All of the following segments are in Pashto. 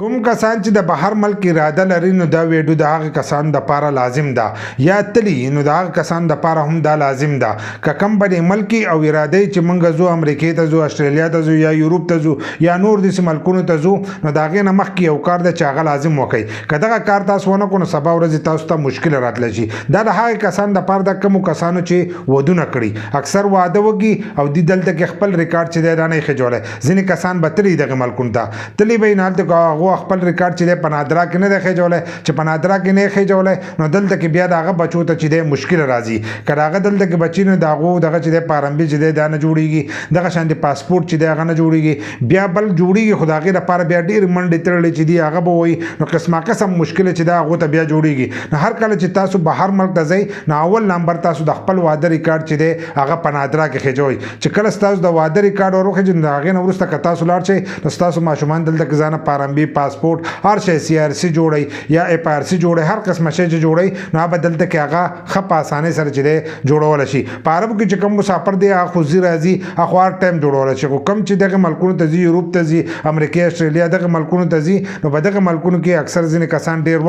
کوم کسان چې د بهر ملک اراده لري نو دا ویډیو د هغه کسان د پاره لازم ده یا تلی نو د هغه کسان د پاره هم دا لازم ده که کم بل ملکی او اراده چې منګه زو امریکای ته زو استرالیا ته زو یا یورپ ته زو یا نور د ملکونو ته زو نو دا غي نه مخ کې یو کار د چاغه لازم وکي کداغه کار تاسو ونه کو نو سبا ورځ تاسو ته مشکل راتلی شي دا د هغه کسان د پاره د کوم کسانو چې ودونه کړی اکثر واده وکي او د دلته کې خپل ریکارډ چې دا نه خجوله ځینې کسان به تلی دغه ملکونو ته تلی به نه ته خپل ریکارډ چې د پنادرا کې نه خېجولای چې پنادرا کې نه خېجولای نو دلته کې بیا داغه بچو ته چې د مشکل راځي کراغه دلته کې بچی نه داغو دغه چې د پارمبي چې د نه جوړیږي دغه شان د پاسپورت چې دغه نه جوړیږي بیا بل جوړیږي خدای لپاره بیا ډیر منډه ترلې چې دی هغه به وي نو قسمه قسم مشکل چې دا هغه ته بیا جوړیږي نو هر کله چې تاسو بهر ملک ته ځئ نو اول نمبر تاسو د خپل واده ریکارډ چې دی هغه پنادرا کې خېجوي چې کله تاسو د واده ریکارډ ورخه چې هغه نو ورسته که تاسو لاړ شئ نو تاسو ماشومان دلته کې ځانه پارمبي پاسپورت هر شي سی آر سی جوړي یا اف آر سی جوړي هر قسمه شي جوړي نو بدلته کې هغه خپ اسانه سره چې جوړول شي پارب کې چې کوم مسافر دی هغه خوځي راځي اخوار ټایم جوړول شي کوم چې دغه ملکونو ته ځي یورپ ته ځي امریکا استرالیا دغه ملکونو ته ځي نو بدغه ملکونو کې اکثر ځینې کسان ډیر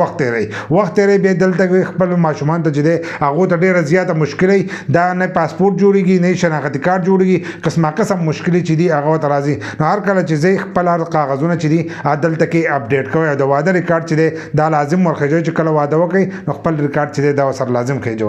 وخت لري به دلته خپل ماشومان ته چې هغه ته ډیره زیاته مشکلې دا نه پاسپورت جوړيږي نه شناختی کارت جوړيږي قسمه قسم مشکلې چې دی هغه ته راځي نو هر کله چې زه خپل کاغذونه چې دی عدالت کې اپډیټ کوي د واده ریکارډ چې دا لازم ورخېږي چې کله واده وکړي نو خپل ریکارډ چې دا سر لازم خېږي